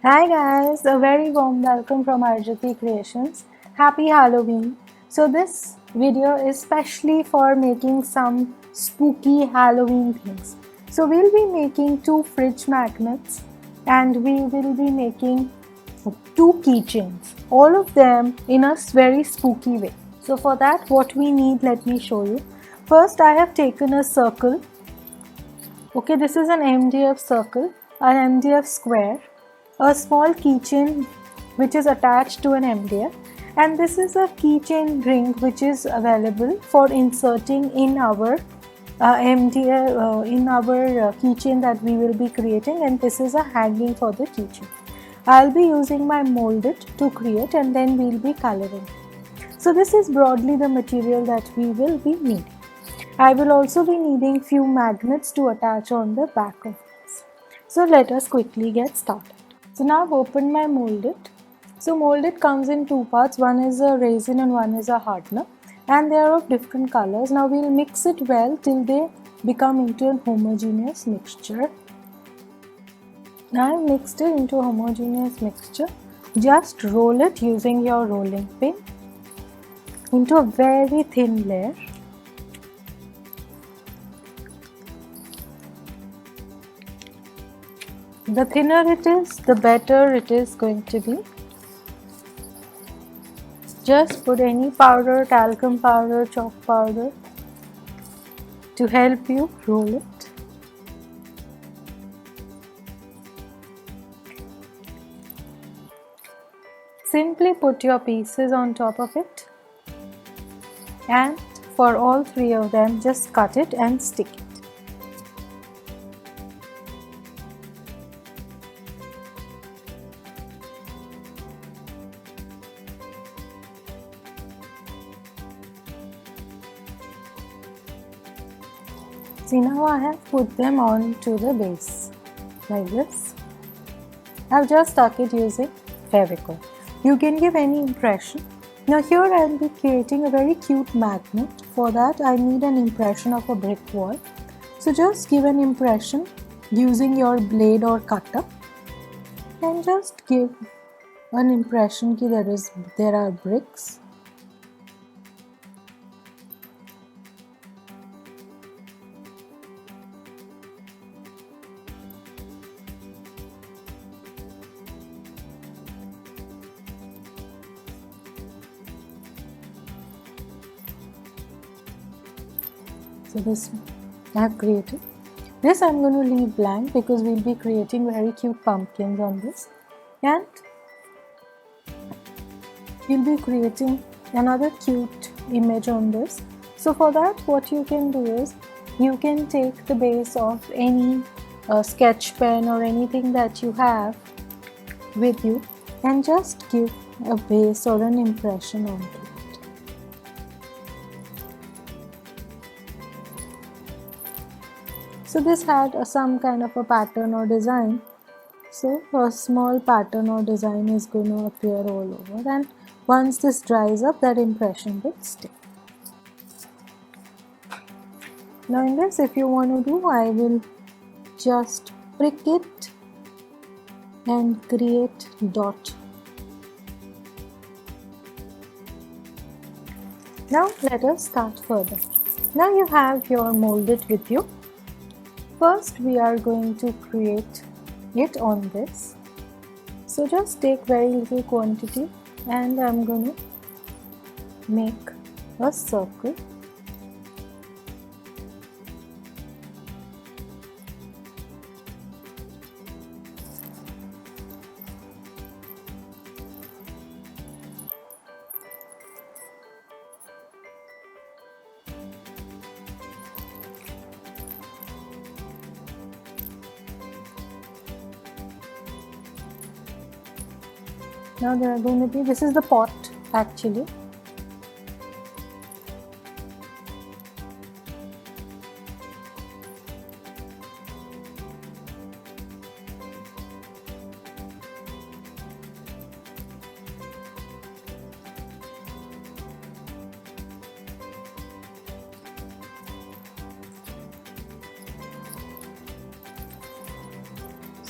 Hi guys, a very warm welcome from Arjati Creations. Happy Halloween. So this video is specially for making some spooky Halloween things. So we'll be making two fridge magnets and we will be making two keychains. All of them in a very spooky way. So for that what we need, let me show you. First I have taken a circle. Okay, this is an MDF circle, an MDF square, a small keychain which is attached to an MDF, and this is a keychain ring which is available for inserting in our MDF in our keychain that we will be creating, and this is a hanging for the keychain. I'll be using my molded to create and then we'll be coloring. So this is broadly the material that we will be needing. I will also be needing few magnets to attach on the back of this. So let us quickly get started. So now I've opened my molded. So molded comes in two parts. One is a resin and one is a hardener. And they are of different colors. Now we'll mix it well till they become into a homogeneous mixture. Now I've mixed it into a homogeneous mixture. Just roll it using your rolling pin into a very thin layer. The thinner it is, the better it is going to be. Just put any powder, talcum powder, chalk powder to help you roll it. Simply put your pieces on top of it, and for all three of them just cut it and stick it. See, now I have put them on to the base like this. I have just stuck it using Fevicol. You can give any impression. Now here I will be creating a very cute magnet. For that I need an impression of a brick wall. So just give an impression using your blade or cutter and just give an impression that there are bricks. So this I have created. This I am going to leave blank because we will be creating very cute pumpkins on this, and we will be creating another cute image on this. So for that what you can do is you can take the base of any sketch pen or anything that you have with you and just give a base or an impression onto it. So this had some kind of a pattern or design. So a small pattern or design is going to appear all over, and once this dries up that impression will stick. Now in this, if you want to do, I will just prick it and create dot. Now let us start further. Now you have your molded with you. First we are going to create it on this. So just take very little quantity and I am going to make a circle. Now there are going to be, this is the pot actually.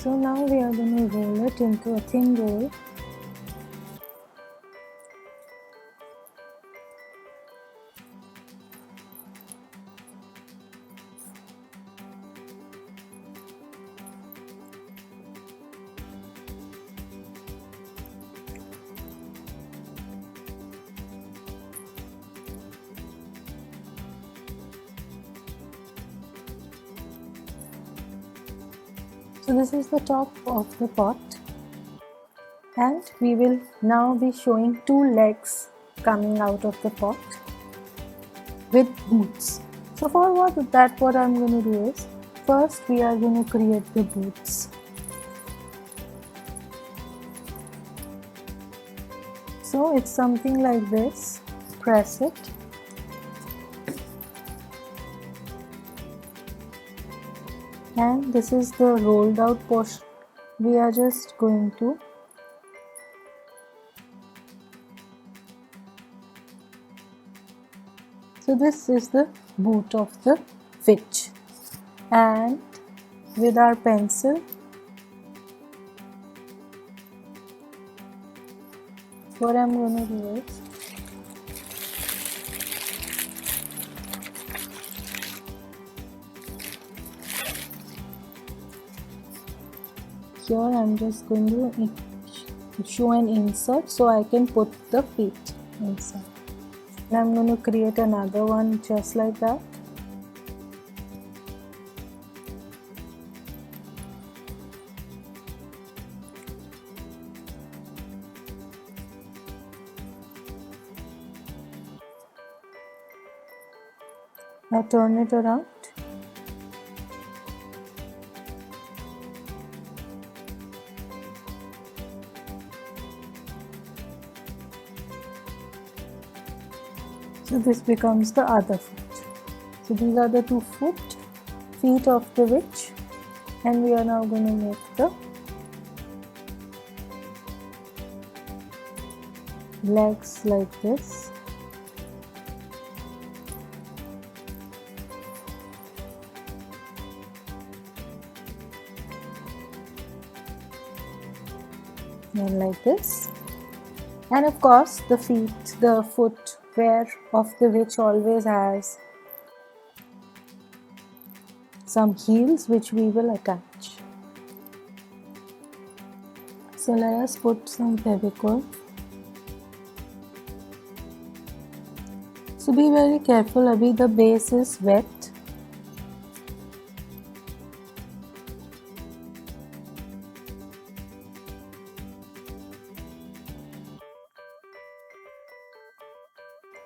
So now we are going to roll it into a thin roll. So this is the top of the pot, and we will now be showing two legs coming out of the pot with boots. So for what I'm going to do is, first we are going to create the boots. So it's something like this. Press it. And this is the rolled out portion. We are just going to so this is the boot of the witch, and with our pencil what I'm going to do is here I'm just going to show an insert so I can put the feet inside. And I'm going to create another one just like that. Now turn it around. So this becomes the other foot. So these are the two feet of the witch, and we are now going to make the legs like this. And like this. And of course the footwear of the witch always has some heels which we will attach. So let us put some Fevicol. So be very careful, abhi the base is wet.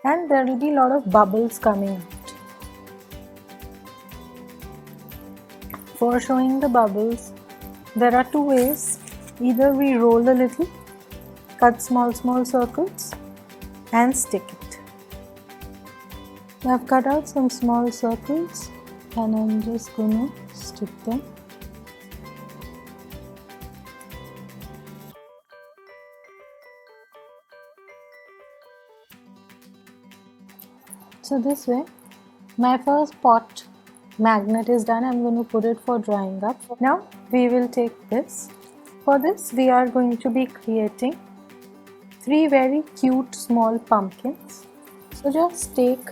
And there will be a lot of bubbles coming out. For showing the bubbles, there are two ways. Either we roll a little, cut small circles and stick it. So I've cut out some small circles and I'm just going to stick them. So this way, my first pot magnet is done. I'm going to put it for drying up. Now we will take this. For this we are going to be creating 3 very cute small pumpkins. So just take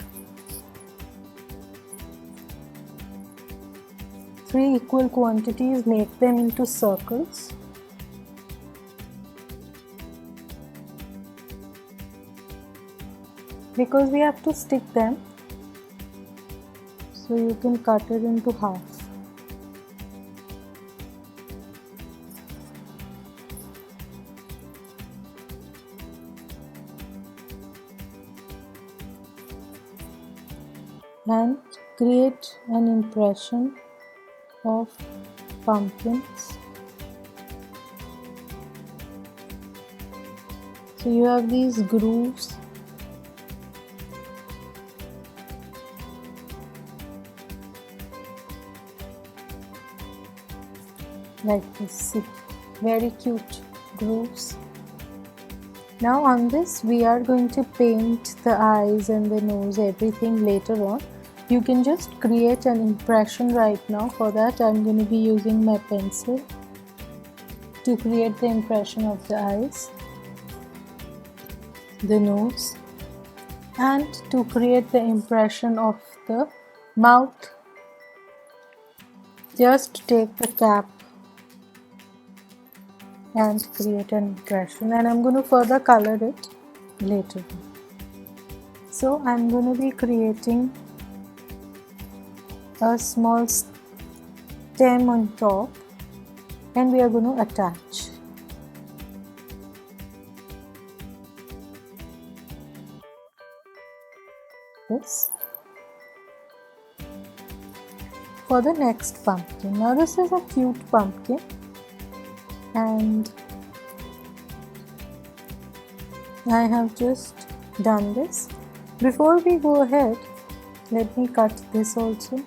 3 equal quantities, make them into circles. Because we have to stick them, so you can cut it into half. And create an impression of pumpkins. So you have these grooves. Like this, see, very cute grooves. Now on this we are going to paint the eyes and the nose, everything later on. You can just create an impression right now. For that I'm going to be using my pencil. to create the impression of the eyes, the nose, and to create the impression of the mouth, just take the cap and create an impression, and I'm going to further color it later. So I'm going to be creating a small stem on top, and we are going to attach. This for the next pumpkin. Now this is a cute pumpkin, and I have just done this. Before we go ahead, let me cut this also.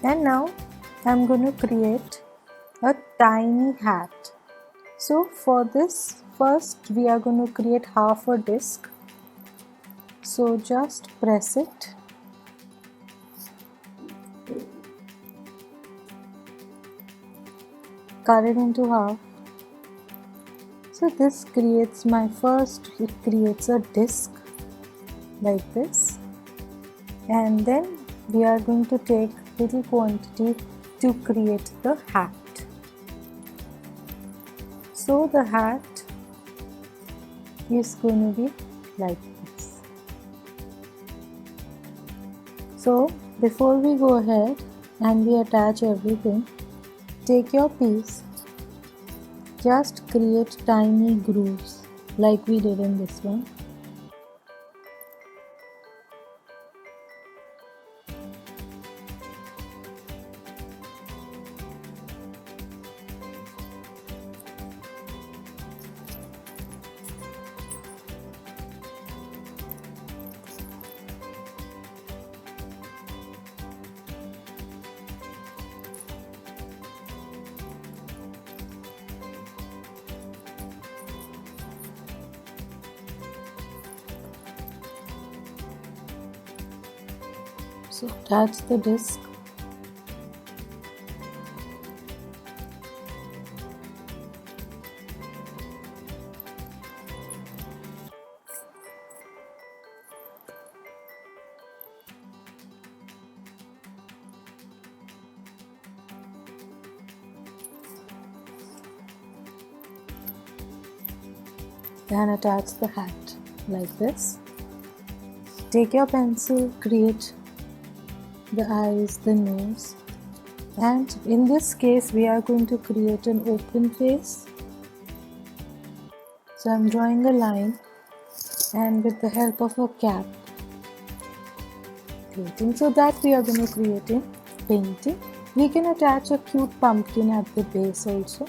And now I'm going to create a tiny hat. So for this, first we are going to create half a disc. So just press it. Cut it into half. So this creates it creates a disc like this. And then we are going to take little quantity to create the hat. So the hat is going to be like this. So before we go ahead and we attach everything, take your piece, just create tiny grooves like we did in this one. So attach the disc. Then attach the hat like this. Take your pencil, create the eyes, the nose, and in this case we are going to create an open face. So I'm drawing a line, and with the help of a cap creating, so that we are going to create a painting. We can attach a cute pumpkin at the base also.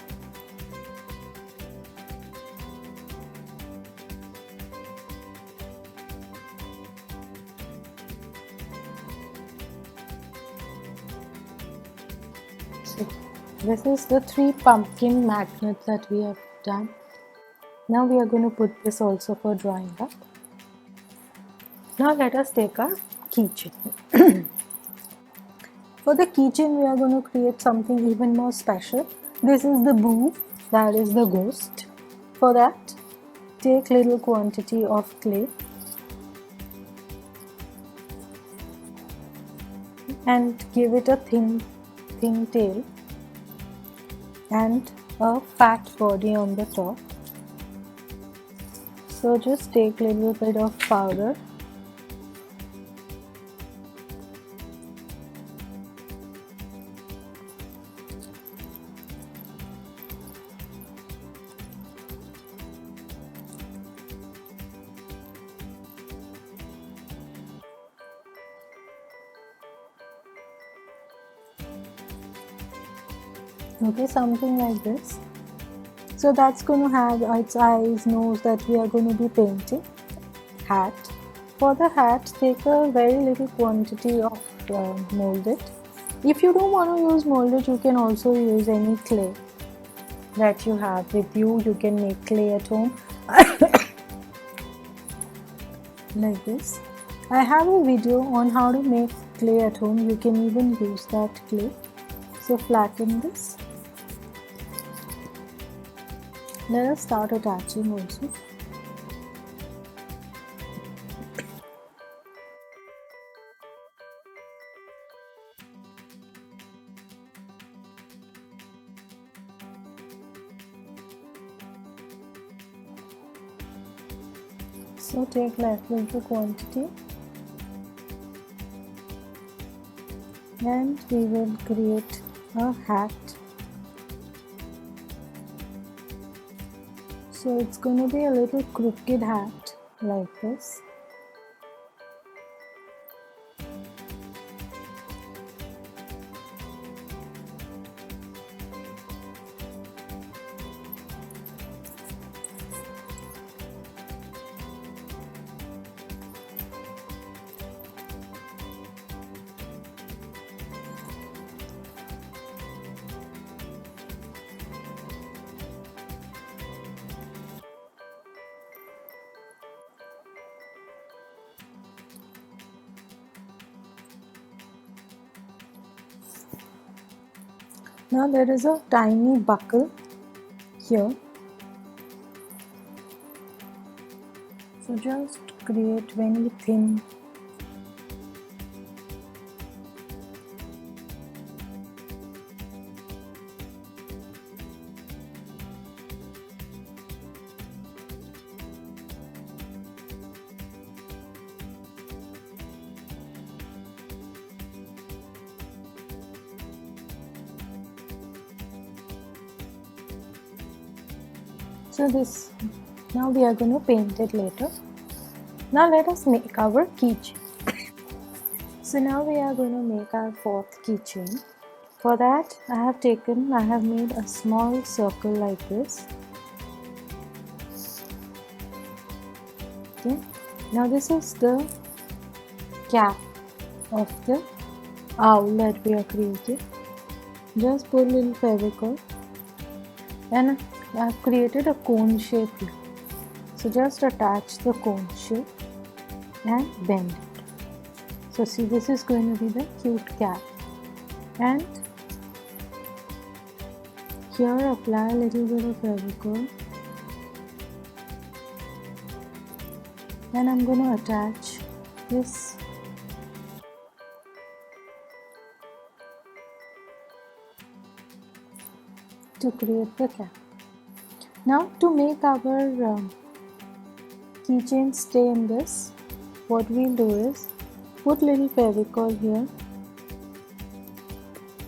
This is the 3 pumpkin magnets that we have done. Now we are going to put this also for drawing up. Now let us take our keychain. For the keychain we are going to create something even more special. This is the boo, that is the ghost. For that, take little quantity of clay and give it a thin tail and a fat body on the top. So just take a little bit of powder okay, something like this. So that's going to have its eyes, nose that we are going to be painting. Hat. For the hat, take a very little quantity of molded. If you don't want to use molded, you can also use any clay that you have with you. You can make clay at home like this. I have a video on how to make clay at home. You can even use that clay. So flatten this. Let us start attaching also. So take little quantity and we will create a hat. So it's going to be a little crooked hat like this. Now there is a tiny buckle here. So just create very thin . So this, now we are going to paint it later. Now let us make our keychain. So now we are going to make our fourth keychain. For that I have made a small circle like this. Okay. Now this is the cap of the owl that we are creating. Just put a little Fevicol and I have created a cone shape here. So just attach the cone shape and bend it. So see, this is going to be the cute cap. And here apply a little bit of Fevicol. And I'm going to attach this to create the cap. Now to make our keychain stay in this, what we'll do is put little Fevicol here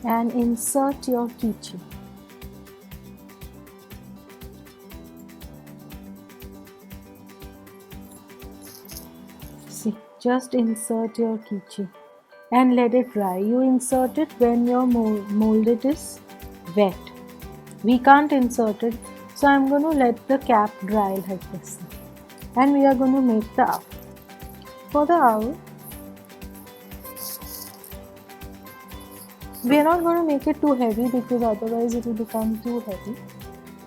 and insert your keychain. See, just insert your keychain and let it dry. You insert it when your molded is wet. We can't insert it, so I'm going to let the cap dry like this. And we are going to make the owl. For the owl, we are not going to make it too heavy because otherwise it will become too heavy.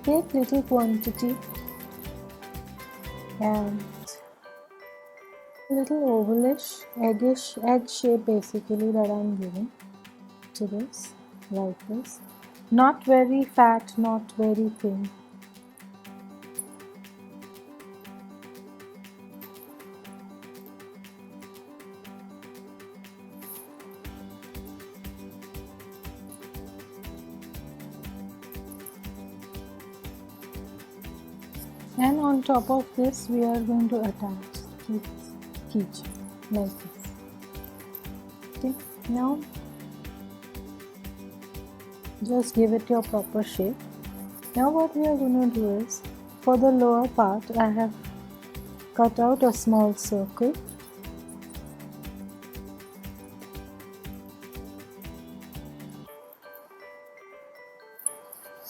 Take little quantity and little ovalish, eggish, egg shape basically that I'm giving to this, like this. Not very fat, not very thin. And on top of this we are going to attach keychain like this. Okay, now just give it your proper shape. Now what we are going to do is, for the lower part I have cut out a small circle .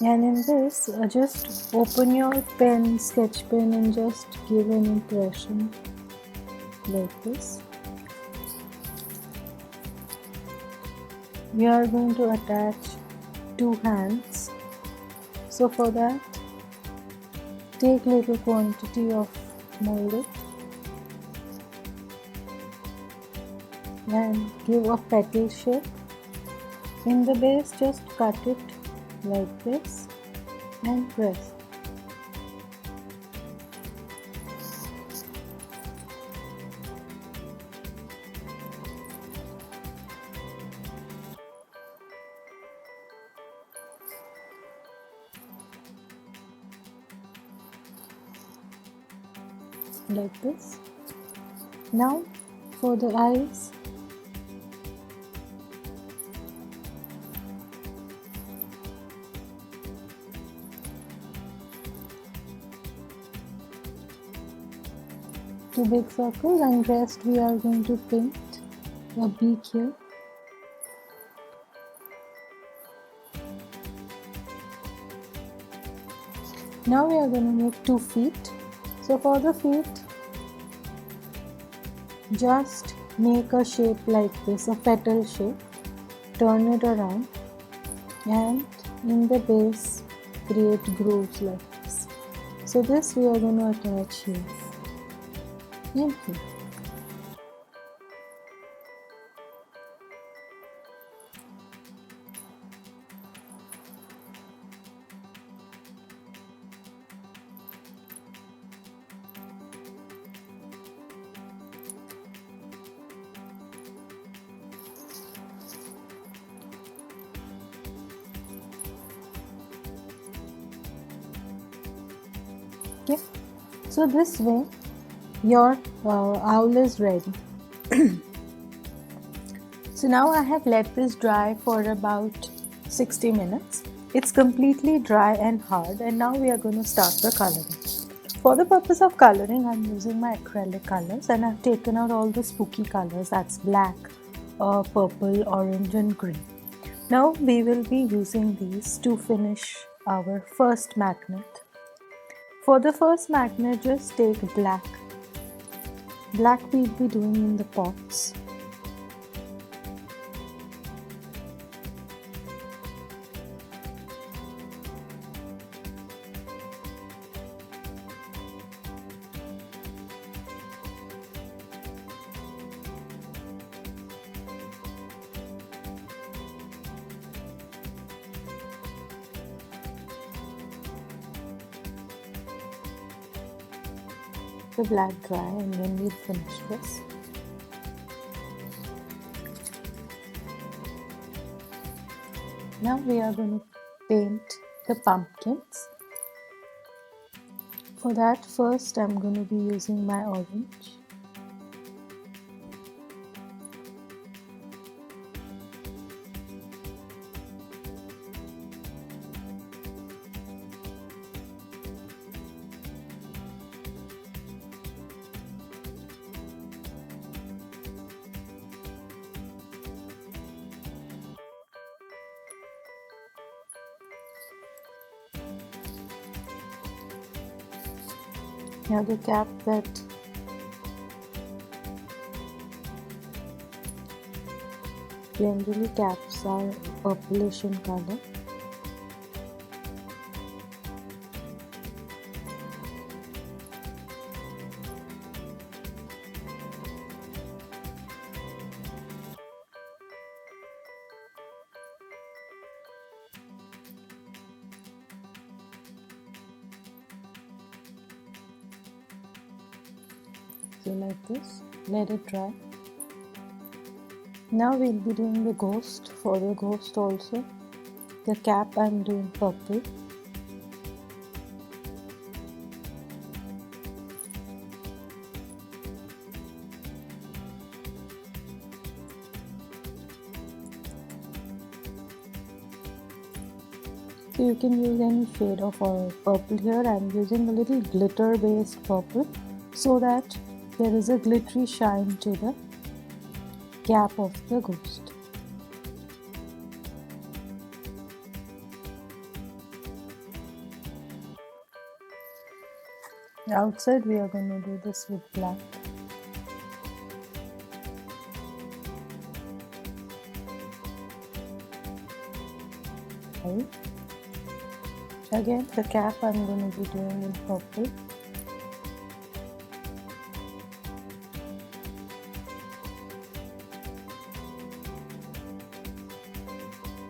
And in this, just open your pen, sketch pen, and just give an impression like this. We are going to attach two hands. So for that, take little quantity of molded and give a petal shape. In the base, just cut it like this and press. Like this. Now for the eyes, two big circles, and rest we are going to paint a beak here. Now we are going to make 2 feet. So for the feet, just make a shape like this, a petal shape. Turn it around and in the base create grooves like this. So this we are going to attach here and here. Okay, so this way your owl is ready. So now I have let this dry for about 60 minutes. It's completely dry and hard, and now we are going to start the coloring. For the purpose of coloring, I'm using my acrylic colors, and I've taken out all the spooky colors, that's black, purple, orange and green. Now we will be using these to finish our first magnet. For the first magnet, just take black. Black we'll be doing in the pots. The black dry, and then we'll finish this. Now we are going to paint the pumpkins. For that, first I'm going to be using my orange. Now the cap that generally caps are purplish in color. So like this, let it dry. Now we'll be doing the ghost. For the ghost also, the cap I'm doing purple. So you can use any shade of purple here. I'm using a little glitter based purple so that there is a glittery shine to the cap of the ghost. Outside we are going to do this with black. Okay. Again, the cap I'm going to be doing in purple.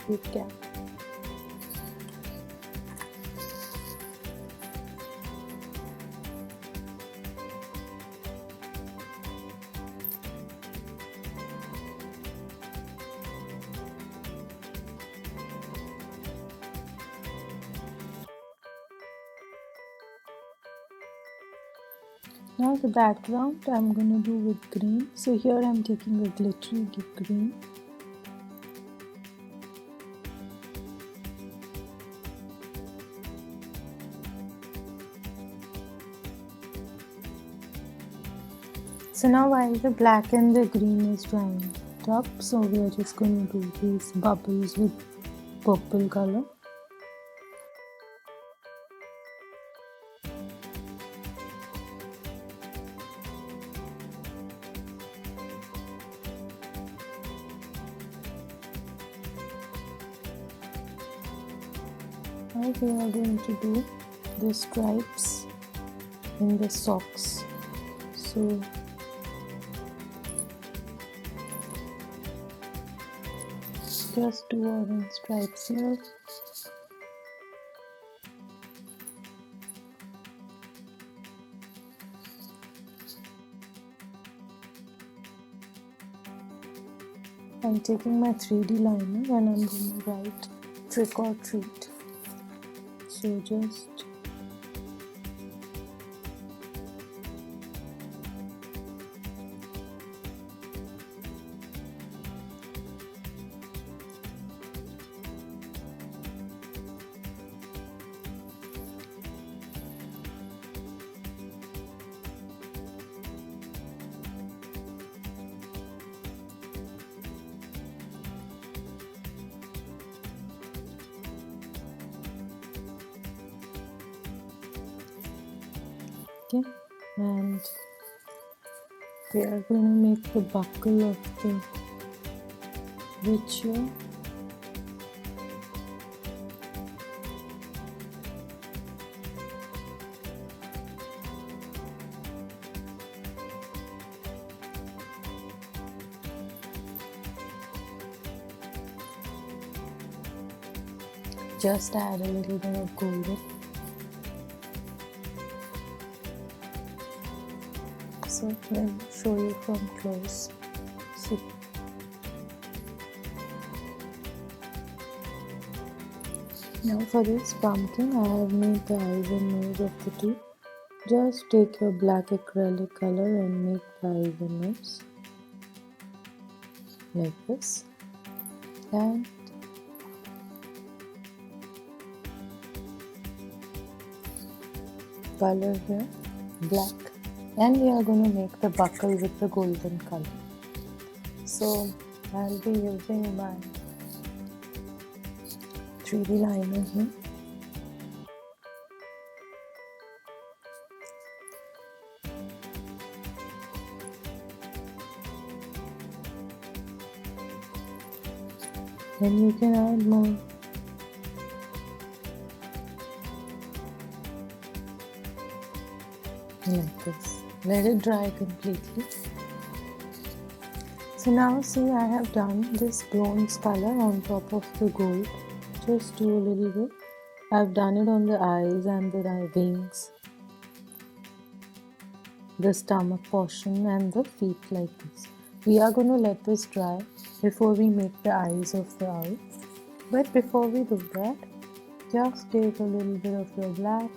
big gap. Now the background I'm gonna do with green. So here I'm taking a glittery green. So now while the black and the green is drying up, so we are just going to do these bubbles with purple color. Now we are going to do the stripes in the socks. So just two orange stripes here. I'm taking my 3D liner and I'm going to write trick or treat. So just okay, and we are going to make the buckle of the witch here. Just add a little bit of golden. So let me show you from close. See. Now for this pumpkin, I have made the eyes and nose of the two. Just take your black acrylic color and make the eyes and nose like this. And color here, black. And we are going to make the buckle with the golden color. So I'll be using my 3D liner here. And you can add more. Like this. Let it dry completely. So now see, I have done this bronze color on top of the gold. Just do a little bit. I've done it on the eyes and the wings, the stomach portion and the feet like this. We are going to let this dry before we make the eyes of the owl. But before we do that, just take a little bit of your black.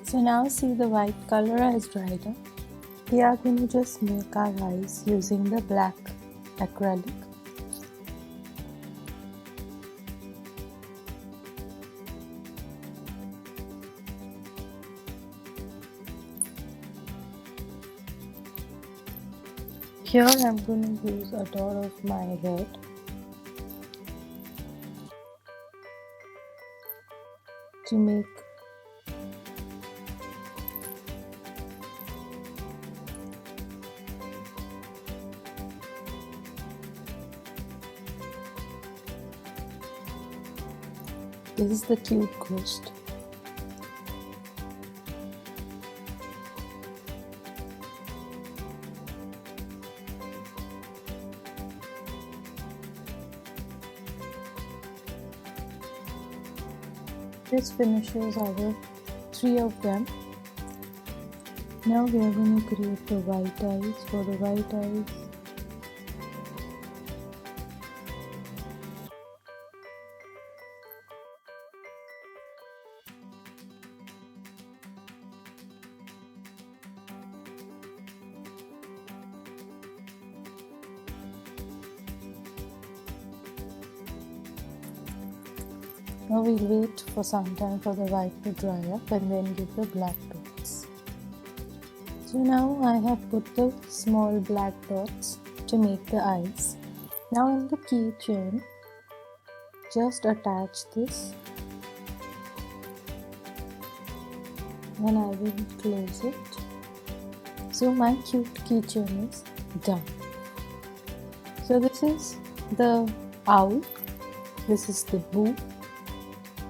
So now see, the white color has dried up. We are going to just make our eyes using the black acrylic. Here I am going to use a dot of my red. To make this is the cute ghost. This finishes our 3 of them. Now we are going to create the white eyes. For the white eyes, now we'll wait for some time for the white to dry up and then give the black dots. So now I have put the small black dots to make the eyes. Now in the keychain, just attach this and I will close it. So my cute keychain is done. So this is the owl, this is the boo,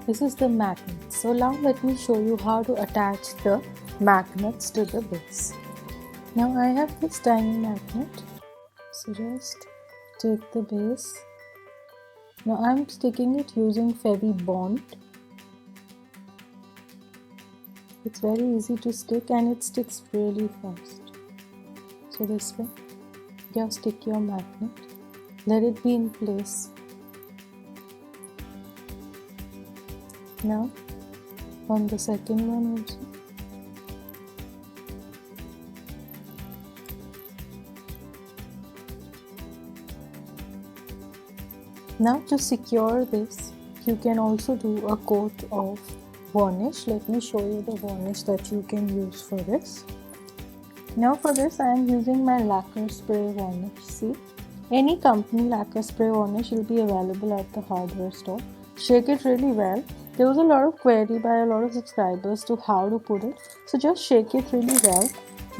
this is the magnet. So now let me show you how to attach the magnets to the base. Now I have this tiny magnet. So just take the base. Now I'm sticking it using Fevi Bond. It's very easy to stick and it sticks really fast. So this way, just stick your magnet. Let it be in place. Now on the second one also. Now to secure this, you can also do a coat of varnish. Let me show you the varnish that you can use for this. Now for this I am using my lacquer spray varnish. See, any company lacquer spray varnish will be available at the hardware store. Shake it really well. There was a lot of query by a lot of subscribers to how to put it. So just shake it really well.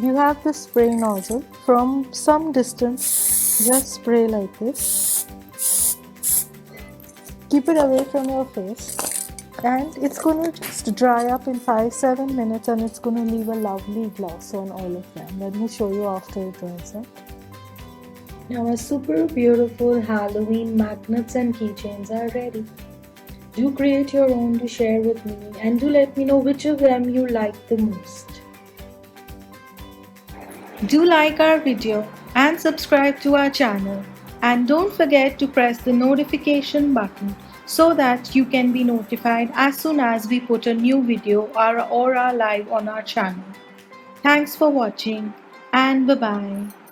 You have the spray nozzle. From some distance, just spray like this. Keep it away from your face. And it's going to just dry up in 5-7 minutes and it's going to leave a lovely gloss on all of them. Let me show you after it dries up. Now our super beautiful Halloween magnets and keychains are ready. Do create your own to share with me and do let me know which of them you like the most. Do like our video and subscribe to our channel, and don't forget to press the notification button so that you can be notified as soon as we put a new video or are live on our channel. Thanks for watching and bye-bye.